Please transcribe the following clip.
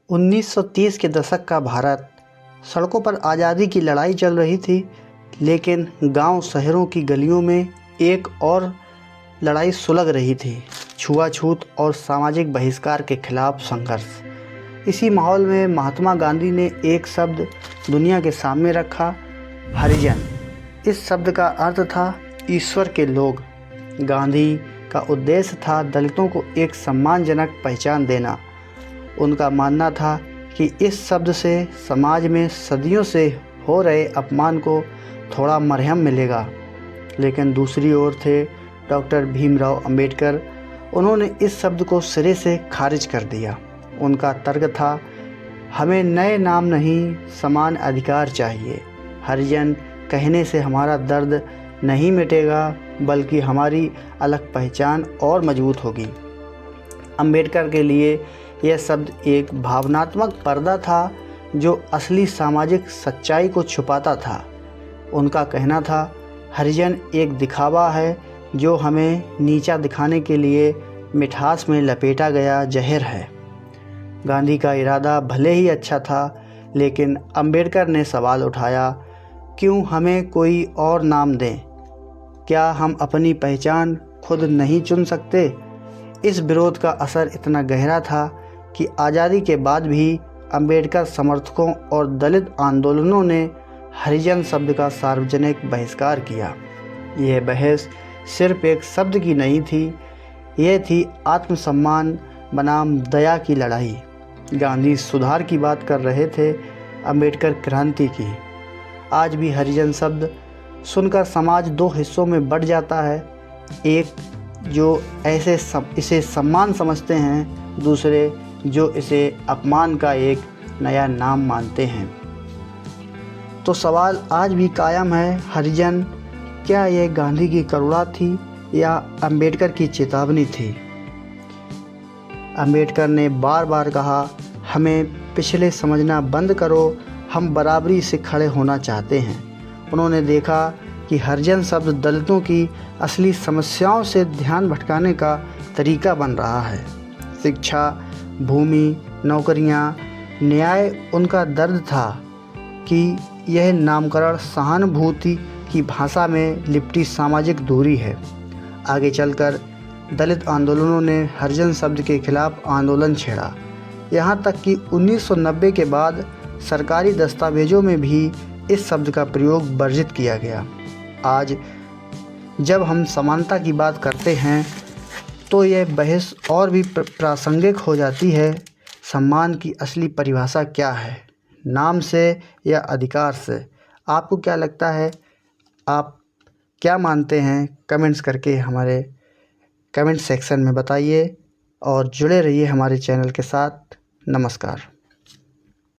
1930 के दशक का भारत, सड़कों पर आज़ादी की लड़ाई चल रही थी, लेकिन गांव शहरों की गलियों में एक और लड़ाई सुलग रही थी, छुआछूत और सामाजिक बहिष्कार के खिलाफ संघर्ष। इसी माहौल में महात्मा गांधी ने एक शब्द दुनिया के सामने रखा, हरिजन। इस शब्द का अर्थ था ईश्वर के लोग। गांधी का उद्देश्य था दलितों को एक सम्मानजनक पहचान देना। उनका मानना था कि इस शब्द से समाज में सदियों से हो रहे अपमान को थोड़ा मरहम मिलेगा। लेकिन दूसरी ओर थे डॉक्टर भीमराव अंबेडकर। उन्होंने इस शब्द को सिरे से खारिज कर दिया। उनका तर्क था, हमें नए नाम नहीं, समान अधिकार चाहिए। हरिजन कहने से हमारा दर्द नहीं मिटेगा, बल्कि हमारी अलग पहचान और मजबूत होगी। अंबेडकर के लिए यह शब्द एक भावनात्मक पर्दा था जो असली सामाजिक सच्चाई को छुपाता था। उनका कहना था, हरिजन एक दिखावा है जो हमें नीचा दिखाने के लिए मिठास में लपेटा गया जहर है। गांधी का इरादा भले ही अच्छा था, लेकिन अंबेडकर ने सवाल उठाया, क्यों हमें कोई और नाम दें? क्या हम अपनी पहचान खुद नहीं चुन सकते? इस विरोध का असर इतना गहरा था कि आज़ादी के बाद भी अंबेडकर समर्थकों और दलित आंदोलनों ने हरिजन शब्द का सार्वजनिक बहिष्कार किया। यह बहस सिर्फ एक शब्द की नहीं थी, यह थी आत्मसम्मान बनाम दया की लड़ाई। गांधी सुधार की बात कर रहे थे, अंबेडकर क्रांति की। आज भी हरिजन शब्द सुनकर समाज दो हिस्सों में बंट जाता है, एक जो इसे सम्मान समझते हैं, दूसरे जो इसे अपमान का एक नया नाम मानते हैं। तो सवाल आज भी कायम है, हरिजन क्या यह गांधी की करुणा थी या अंबेडकर की चेतावनी थी? अंबेडकर ने बार बार कहा, हमें पिछले समझना बंद करो, हम बराबरी से खड़े होना चाहते हैं। उन्होंने देखा कि हरिजन शब्द दलितों की असली समस्याओं से ध्यान भटकाने का तरीका बन रहा है। शिक्षा, भूमि, नौकरियां, न्याय उनका दर्द था कि यह नामकरण सहानुभूति की भाषा में लिपटी सामाजिक दूरी है। आगे चलकर दलित आंदोलनों ने हरिजन शब्द के खिलाफ आंदोलन छेड़ा, यहाँ तक कि 1990 के बाद सरकारी दस्तावेजों में भी इस शब्द का प्रयोग वर्जित किया गया। आज जब हम समानता की बात करते हैं तो यह बहस और भी प्रासंगिक हो जाती है। सम्मान की असली परिभाषा क्या है, नाम से या अधिकार से? आपको क्या लगता है? आप क्या मानते हैं? कमेंट्स करके हमारे कमेंट सेक्शन में बताइए और जुड़े रहिए हमारे चैनल के साथ। नमस्कार।